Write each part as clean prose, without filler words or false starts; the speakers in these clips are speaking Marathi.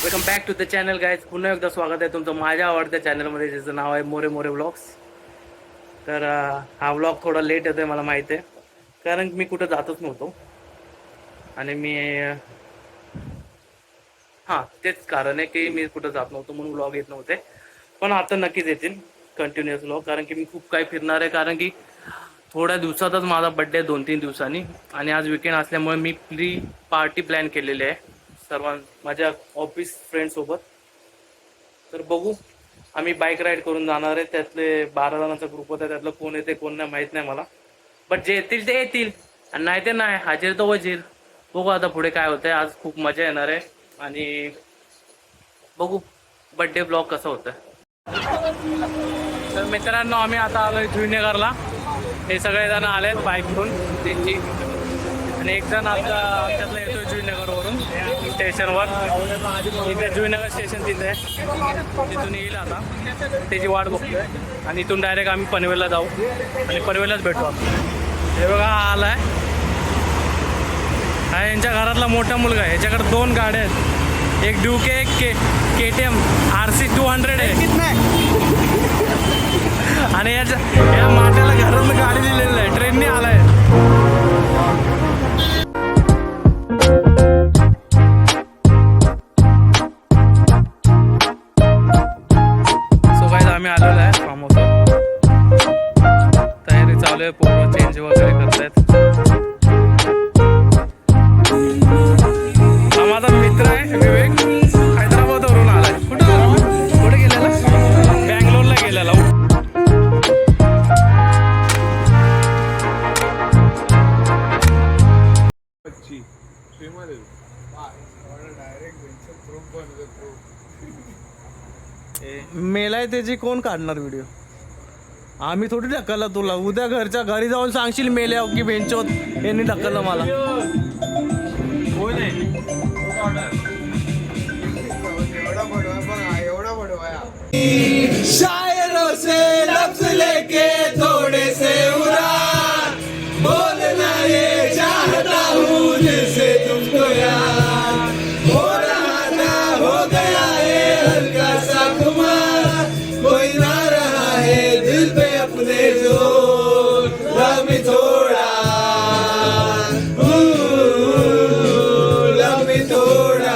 Welcome back to the channel guys. पुन्हा एकदा स्वागत आहे तुमचं माझ्या आवडत्या चॅनलमध्ये, ज्याचं नाव आहे मोरे मोरे व्लॉग्स. तर हा व्लॉग थोडा लेट येतोय मला माहिती आहे, कारण मी कुठं जातच नव्हतो. आणि मी हां तेच कारण आहे की मी कुठं जात नव्हतो म्हणून व्लॉग येत नव्हते. पण आता नक्कीच येतील कंटिन्युअस व्लॉग, कारण की मी खूप काही फिरणार आहे. कारण की थोड्या दिवसातच माझा बड्डे 2-3 दिवसांनी, आणि आज विकेंड असल्यामुळे मी पार्टी प्लॅन केलेली आहे माझ्या ऑफिस फ्रेंड सोबत. तर बघू, आम्ही बाईक राईड करून जाणार आहे. त्यातले 12 जणांचा ग्रुप होता, त्यातलं कोण येते कोण नाही माहीत नाही मला. बट जे येतील ते येतील आणि नाही ते नाही, हाजीर तो वजीर. बघू आता पुढे काय होतंय. आज खूप मजा येणार आहे आणि बघू बड्डे ब्लॉग कसं होतं. तर मित्रांनो, आम्ही आता आलोय जुईनगरला. हे सगळेजण आलेत बाईकवरून त्यांची, आणि एक जण आता आमच्यातला येतोय जुईनगरवरून स्टेशनवर. इथे जुईनगर स्टेशन तिथे तिथून येईल आता, त्याची वाट बघतोय. आणि इथून डायरेक्ट आम्ही पनवेलला जाऊ आणि पनवेललाच भेटू आपण. हे बघा, हा आलाय, हा यांच्या घरातला मोठा मुलगा आहे. ह्याच्याकडे 2 गाड्या आहेत, एक ड्यूके, एक KTM RC 200 आहे. आणि या माट्याला घरातलं गाडी दिलेलं आहे, ट्रेनने आलाय. आम्ही आलेलो आहे फार्म हाऊसवर. तयारी चालू आहे, पोरं चेंज वगैरे करतायत. हा माझा मित्र आहे विवेक, हैदराबादवरून आलाय. कुठे गेलेला? बँगलोरला गेलेला. मेलाय त्याची कोण काढणार व्हिडिओ? आम्ही थोडी ढकलला तुला. उद्या घरच्या घरी जाऊन सांगशील मेल्या की बेंचोत यांनी ढकललं मला. शायरों से लफ्ज लेके थोड़े से उड़ान बोलना ये चाहता हूँ जिससे तुमको यार हो रहा था, हो गया है हल्का सा खुमार, कोई ना रहा है दिल पे अपने जोर, लव मी थोड़ा, लव मी थोड़ा.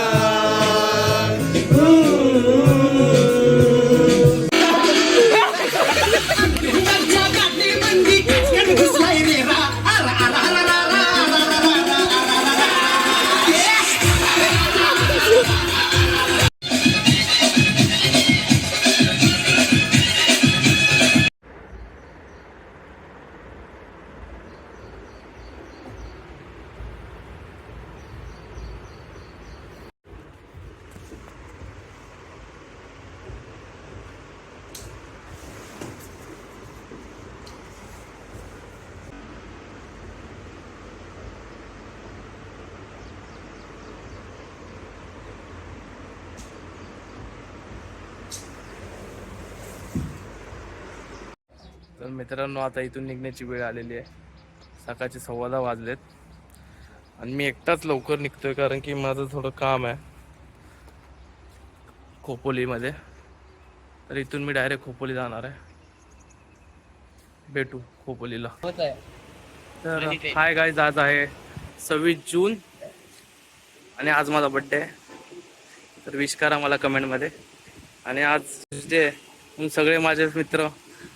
तर मित्रांनो, आता इथून निघण्याची वेळ आलेली आहे. सकाळचे 10:15 वाजलेत आणि मी एकटाच लवकर निघतोय, कारण की माझं थोडं काम आहे खोपोलीमध्ये. तर इथून मी डायरेक्ट खोपोली जाणार आहे. भेटू खोपोलीला. तर हाय गाईज, आज आहे 26 जून आणि आज माझा बड्डे आहे. तर विश करा मला कमेंटमध्ये. आणि आज जे सगळे माझे मित्र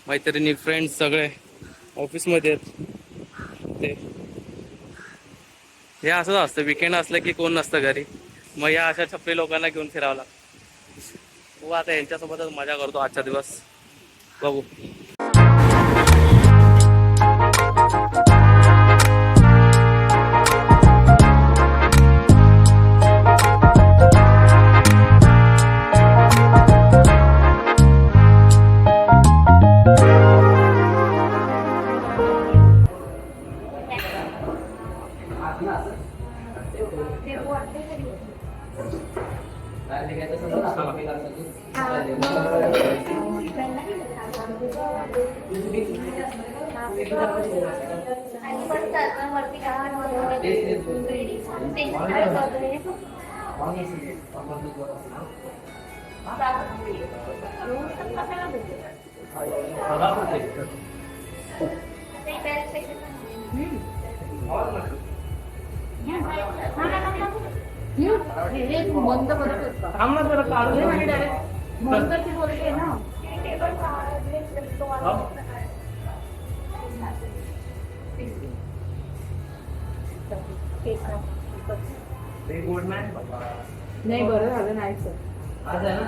मैत्रिणी फ्रेंड्स सगळे ऑफिसमध्ये आहेत. ते हे असंच असतं, विकेंड असलं की कोण नसतं घरी, मग या अशा छपरी लोकांना घेऊन फिरावं लागतं. तू आता यांच्यासोबतच मजा करतो आजचा दिवस. बघू. बंद करत बंद करते बोलते ना नाही बरं झालं नाही सर त्याला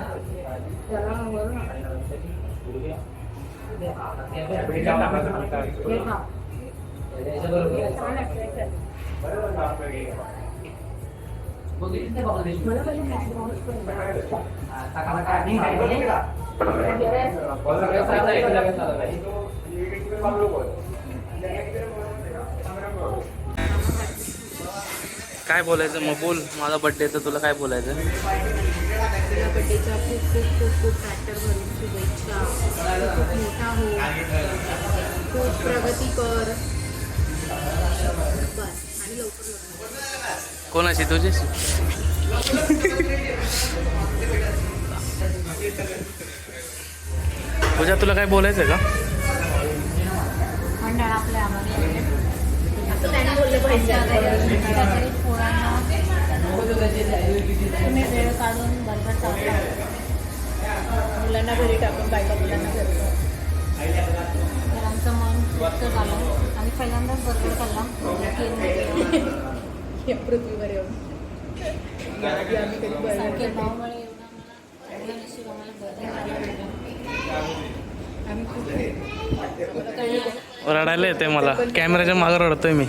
काय बोलायचं मग बोल, माझा बर्थडे तर तुला काय बोलायचं? तुला बड्डेच्या खूप खूप खूप खूप फॅक्टर भरून शुभेच्छा. खूप मोठा हो, खूप प्रगती कर बस आणि लवकर लग्न. कोणाशी तुझ्याशी? पूजा तुला काय बोलायचं का? मंडळ आपल्या आम्हाला असं त्याने बोललं पाहिजे काहीतरी पोरांना तुम्ही वेळ काढून बरोबर चालता मुलांना घरी टाकून बायका मुलांना घरी तर आमचं मन तृप्त झालं. आणि पहिल्यांदाच बरोबर खाल्ला पृथ्वीवर येऊन आम्ही कधी बर्गर भावमुळे एवढा मला नशीब आम्हाला बर्गर आम्ही खूप रडायला येते मला, कॅमेऱ्याच्या मागे रडतोय मी.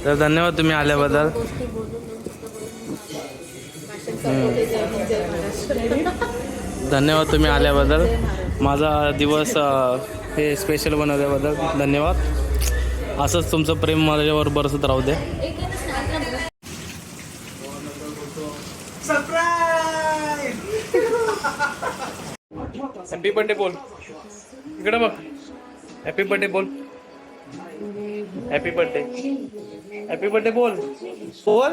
तर धन्यवाद तुम्ही आल्याबद्दल. गोष्टी बोलून धन्यवाद तुम्ही आल्याबद्दल, माझा दिवस हे स्पेशल बनवल्याबद्दल धन्यवाद. असंच तुमचं प्रेम माझ्यावर बरसत राहू दे. हॅपी बर्थडे बोल, इकडे बघ. हॅपी बर्थडे बोल, हॅपी बर्थडे, हॅपी बर्थडे बोल बोल.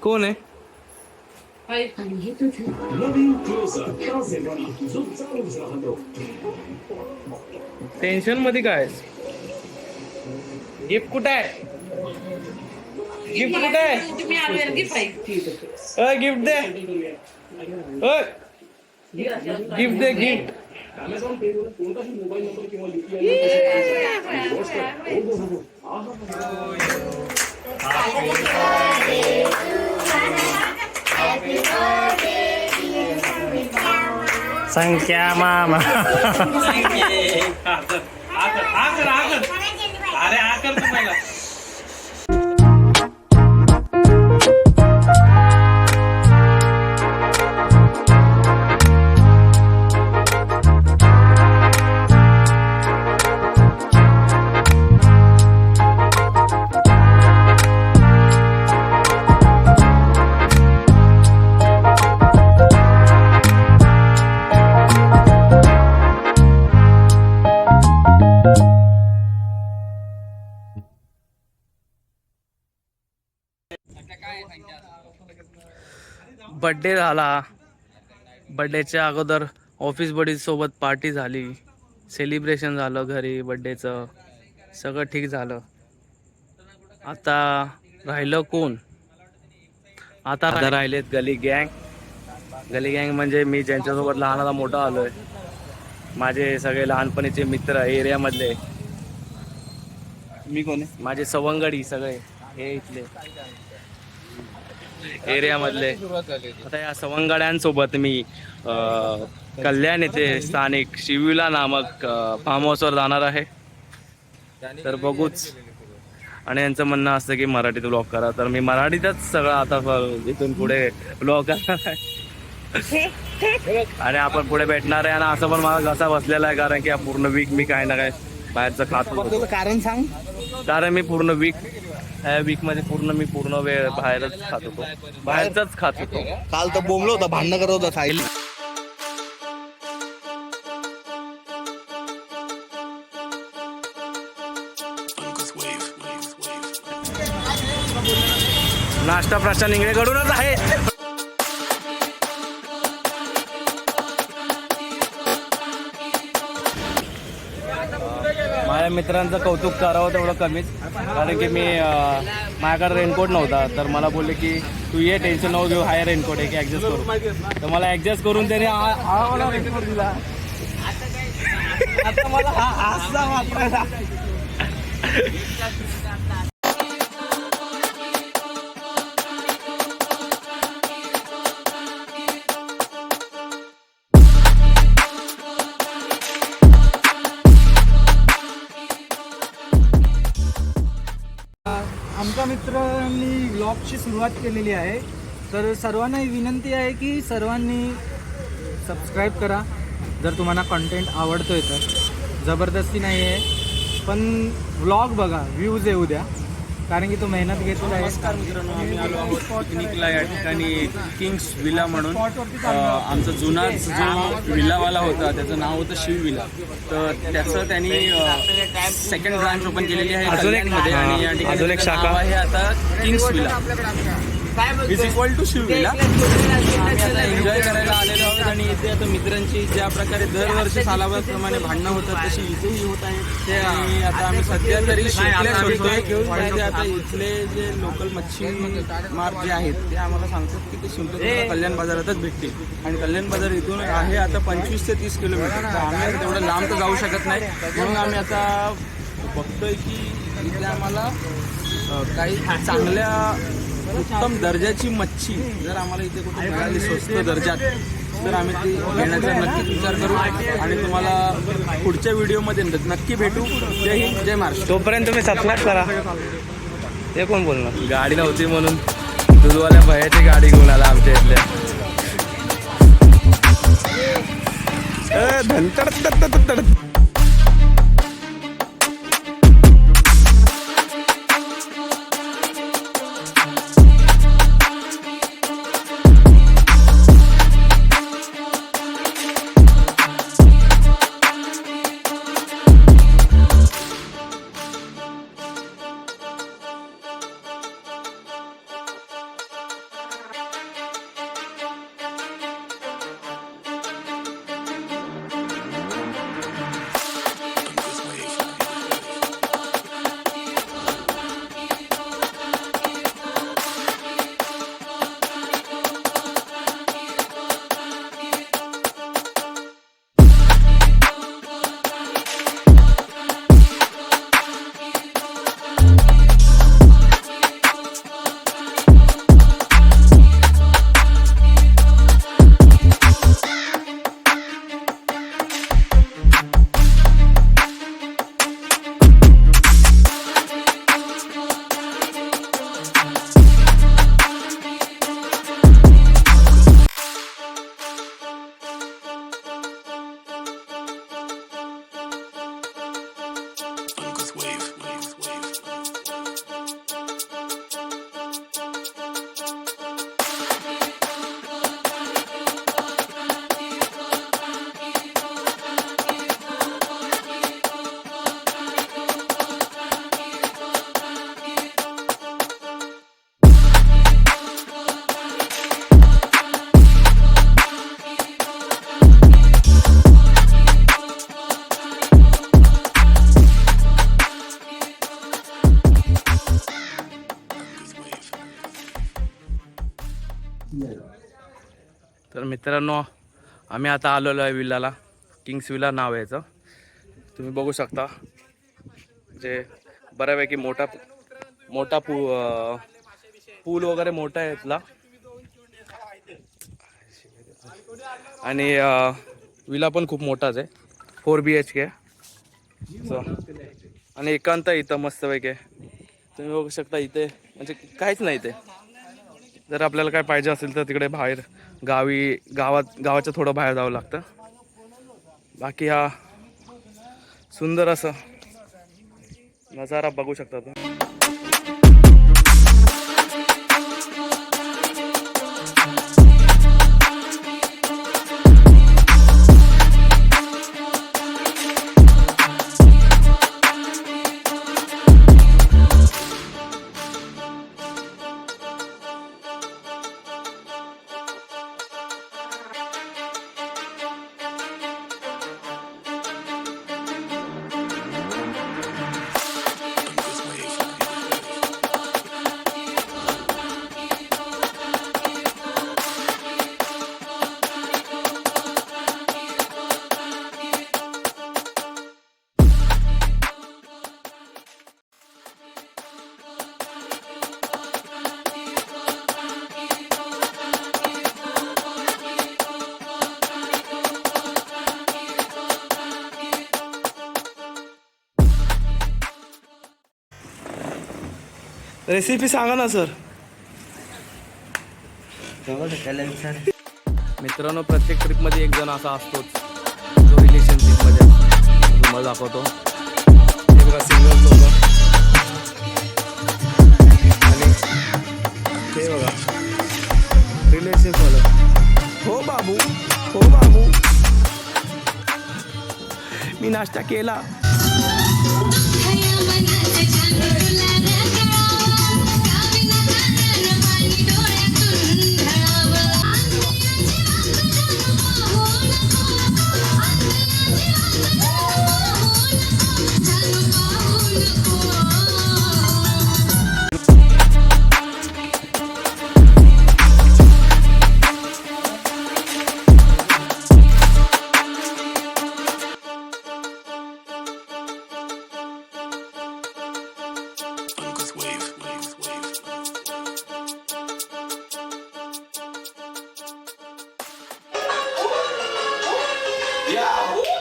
कोण आहे? टेन्शन मध्ये काय? गिफ्ट कुठे आहे? गिफ्ट कुठे आहे? गिफ्ट दे, गिफ्ट दे, गिफ्ट. संख्या मामा. अरे आकर तुम्हाला. बड्डे झाला, बड्डेच्या अगोदर ऑफिस बडीज सोबत पार्टी झाली, सेलिब्रेशन झालं घरी बड्डेचं, सगळं ठीक झालं. आता राहिलं कोण? आता राहिलेत गली गँग. गली गँग म्हणजे मी ज्यांच्यासोबत लहानाला मोठा आलोय, माझे सगळे लहानपणीचे मित्र एरियामधले. मी कोण आहे? माझे सवंगडी सगळे हे इथले एरियामधले. आता या सवंगड्यांसोबत मी कल्याण येथे स्थानिक शिविला नामक फार्म हाऊसवर जाणार आहे. तर बघूच. आणि यांचं म्हणणं असतं की मराठीत ब्लॉग करा, तर मी मराठीतच सगळं आता इथून पुढे ब्लॉग करणार आहे. आणि आपण पुढे भेटणार आहे. आणि असं पण मला घसा बसलेला आहे, कारण की पूर्ण वीक मी काय ना काय बाहेरचं खात होतो. कारण सांग. कारण मी पूर्ण वीक मध्ये पूर्ण वेळ बाहेरच खात होतो, बाहेरच खात होतो. काल तर बोंबलो होता, भांडणं करत होता साहिल. Wave. नाश्ता प्रशांत इंगळेकडूनच आहे. माझ्या मित्रांचं कौतुक करावं तेवढं कमीच, कारण की मी माझ्याकडे रेनकोट नव्हता, तर मला बोलले की तू ये, टेन्शन नको घेऊ, हाय रेनकोट आहे की ॲडजस्ट करू. तर मला ॲडजस्ट करून त्याने हा मला रेनकोट दिला. आता मला हा असा वापरायला. आमच्या मित्रांनी व्लॉगची सुरुवात केलेली आहे, तर सर्वांना विनंती आहे की सर्वांनी सबस्क्राईब करा जर तुम्हाला कंटेंट आवडतोय तर. जबरदस्ती नाही आहे, पण व्लॉग बघा, व्ह्यूज येऊ द्या, कारण की तो मेहनत घेतला आहे. नमस्कार मित्रांनो, आम्ही आलो आहोत पिकनिकला या ठिकाणी किंग्स विला म्हणून. आमचा जुनाच जो विलावाला होता त्याचं नाव होतं शिव विला, तर त्याचं त्यांनी सेकंड ब्रांच ओपन केलेली आहे कल्याणमध्ये, आणि या ठिकाणी नाव आहे आता Kings Villa is equal to Shiv Villa. आम्ही आता एन्जॉय करायला आलेलो आहोत, आणि इथे आता मित्रांची ज्या प्रकारे दरवर्षी सालाबादप्रमाणे भांडणं होतात तशी इथेही होत आहे. ते आणि आता आम्ही सध्या तरी शिकल्या शोधतोय, पण ते आता इथले जे लोकल मच्छीमार जे आहेत ते आम्हाला सांगतात की ते शिंपले कल्याण बाजारातच भेटतील, आणि कल्याण बाजार इथून आहे आता 25 ते 30 किलोमीटर. तर आम्ही आता तेवढं लांब तर जाऊ शकत नाही, म्हणून आम्ही आता बघतोय की इथे आम्हाला काही चांगल्या उत्तम दर्जाची मच्छी जर आम्हाला इथे कुठे मिळाली स्वस्त दर्जात, तर आम्ही ती घेण्याचा नक्कीच विचार करू, आणि तुम्हाला पुढच्या व्हिडिओमध्ये नक्की भेटू. जय हिंद, जय महाराष्ट्र. तोपर्यंत तुम्ही सबस्क्राईब करा. ते कोण बोलणार? गाडी नव्हती म्हणून दूधवाल्या भयाची गाडी घेऊन आला आमच्या इथल्या. तर मित्रांनो, आम्ही आता आलेलो आहे विलाला. किंग्स विला नाव आहे याचं. तुम्ही बघू शकता, जे बऱ्यापैकी मोठा पूल वगैरे मोठा आहे इथला, आणि विला पण खूप मोठाच आहे. 4 BHK आणि एकांत इथं मस्तपैकी आहे. तुम्ही बघू शकता इथे म्हणजे काहीच नाही इथे. जर आपल्याला काय पाहिजे असेल तर तिकडे बाहेर गावाच्या थोडं बाहेर जावं लागतं. बाकी हा सुंदर असं नजारा बघू शकता तुम्ही. रेसिपी सांगा ना सर. मित्रांनो, प्रत्येक ट्रिपमध्ये एक जण असा असतोच जो रिलेशनशिपमध्ये असतो. तुम्हाला दाखवतो. हे बघा सिंगल लोक आणि हे बघा रिलेशनशिपवालं. हो बाबू, हो बाबू, मी नाश्ता केला.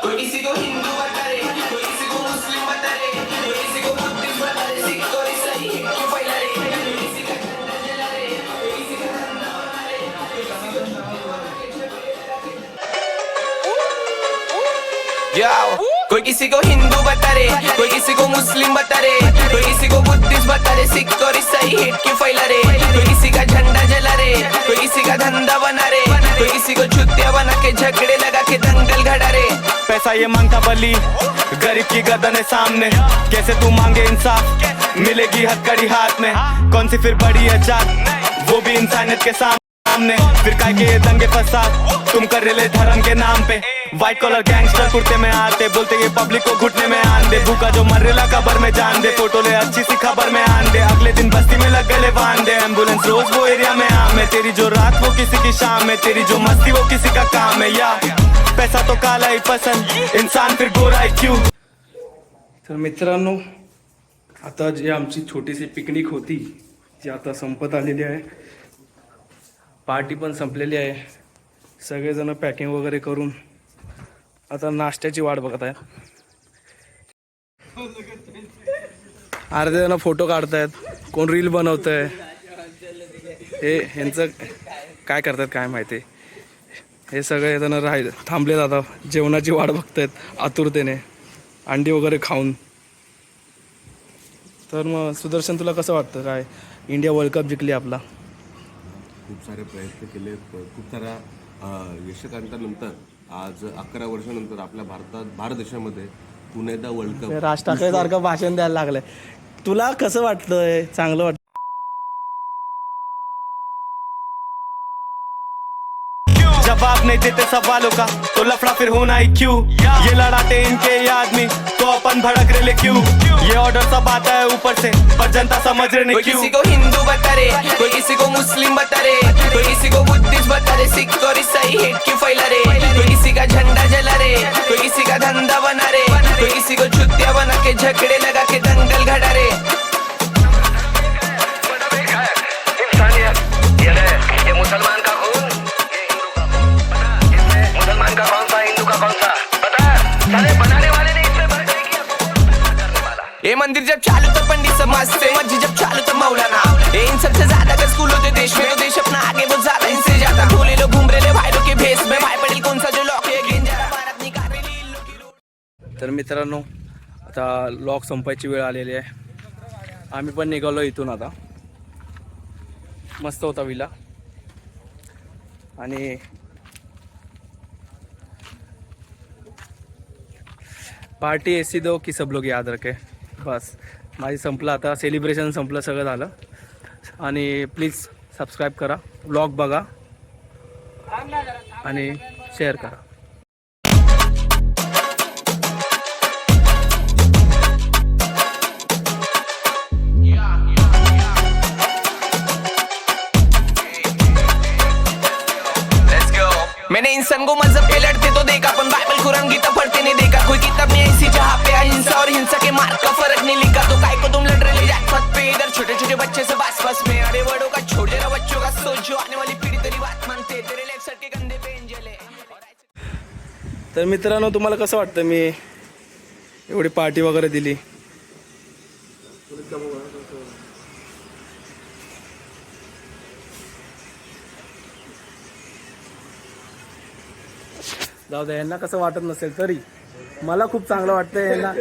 कोई किसी को हिंदू बता रे, कोई किसी को मुस्लिम बता रे, कोई किसी को बुद्धिस्ट बता रे, सिख और ईसाई क्यों फैला रे, कोई किसी का झंडा जला रे, कोई किसी का धंधा बना रे, कोई किसी को कोई किसी को हिंदू बता रे, कोई किसी को मुस्लिम बता रे, कोई किसी को बुद्धिस्ट बता रे, सिख और ईसाई हेट क्यों फैला रे, कोई किसी का झंडा जला रे, कोई किसी का धंधा बना रे, कोई किसी को छुट्टियां बना के झगड़े लगा के दंगल घड़ा रे. पैसा ये मांगता बली, गरीब की गर्दन है सामने, कैसे तू मांगे इंसाफ, मिलेगी हथकड़ी हाथ में, कौन सी फिर बड़ी है जात, वो भी इंसानियत के सामने. फिर काय के ये दंगे फसाद तुम कर रहे धर्म के नाम पे. व्हाइट कॉलर गैंगस्टर कुर्ते में आते, बोलते ये पब्लिक को घुटने में आन दे. भूखा जो मर रेला कबर में जान दे, फोटो ले अच्छी सी खबर में आन दे. अगले दिन बस्ती में लग गले बांध दे, एम्बुलेंस रोज वो एरिया में आम है. तेरी जो रात वो किसी की शाम है, तेरी जो मस्ती वो किसी का काम है. या पैसा तो काला ही पसंद, इंसान फिर गोरा है क्यों. तर मित्रांनो, आता जी आमची छोटीशी पिकनिक होती जी आता संपत आलेली आहे. पार्टी पण संपलेली आहे. सगळेजण पॅकिंग वगैरे करून आता नाश्त्याची वाट बघत आहेत. अर्धे जण फोटो काढतायत, कोण रील बनवत आहे. हे ह्यांचं काय करतात काय माहिती. हे सगळे जण थांबले जातात, जेवणाची वाट बघतायत आतुरतेने, अंडी वगैरे खाऊन. तर मग सुदर्शन, तुला कसं वाटतं काय, इंडिया वर्ल्ड कप जिंकली आपला? खूप सारे प्रयत्न केले, खूप साऱ्या यशकांतानंतर आज 11 वर्षानंतर आपल्या भारत देशामध्ये पुन्हा वर्ल्ड कप. राज ठाकरे सारखं भाषण द्यायला लागलंय. तुला कसं वाटतंय? चांगलं वाटतं? जवाब नहीं देते सवालों का तो लफड़ा फिर होना ही क्यों. ये लड़ाते इनके ये आदमी तो अपन भड़क रहे क्यों. ये ऑर्डर सब आता है ऊपर से पर जनता समझ रहे नहीं कोई क्यों. किसी को हिंदू बता रे, कोई किसी को मुस्लिम बता रे, कोई किसी को बुद्धिस्ट बता रे, सिख और ईसाई हेट क्यों फैला रे, कोई किसी का झंडा जला रे, कोई किसी का धंधा बना रे, कोई किसी को छुट्टियां बना के झगड़े लगा के दंगल घड़ा रे. ये मुसलमान का खून, ये हिंदू का खून, पता मुसलमान का कौन सा, हिंदू का कौन सा, पता सारे बनाने वाले ने इसमें फर्क नहीं किया. ये मंदिर जब चालू तो पंडित समाज से, मस्जिद जब चालू तो मौलाना. ये इन सबसे ज्यादा का स्कूल होते देश में, तो देश अपना आगे बहुत ज्यादा इनसे ज्यादा. भोले लोग घूम रहे भाईरों के भेष में, भाई पटेल कौन सा जो लॉक है गेंजा भारत निकाल रही इन लोग की रोड. तर मित्रांनो, आता लॉक संपायची वेळ आलेली आहे. आम्ही पण निघालो इथून आता. मस्त होता विला. आणि पार्टी ऐसी दो की सब लोग याद रखे. बस माझी संपलं आता, सेलिब्रेशन संपलं, सगळं झालं. आणि प्लीज सबस्क्राईब करा, व्लॉग बघा आणि शेअर करा. मैंने इंसान को मजहब पे लड़ते तो देखा, पर बाइबल कुरान गीता पढ़ते नहीं देखा. कोई किताब नहीं ऐसी जहाँ पे अहिंसा और हिंसा के मार्ग का फर्क नहीं लिखा. तो काय को तुम लड़ रहे जात पात पे, इधर छोटे छोटे बच्चे से बास बास में, अरे बड़ों का छोड़ रहा बच्चों का सोच. जो आने वाली पीढ़ी तेरी बात मानते, तेरे लेफ्ट साइड के कंधे पे एंजल है. तर मित्रांनो, तुम्हाला कसं वाटतं मी एवढी पार्टी वगैरे दिली? जाऊ द्या, यांना कसं वाटत नसेल तरी मला खूप चांगलं वाटतं यांना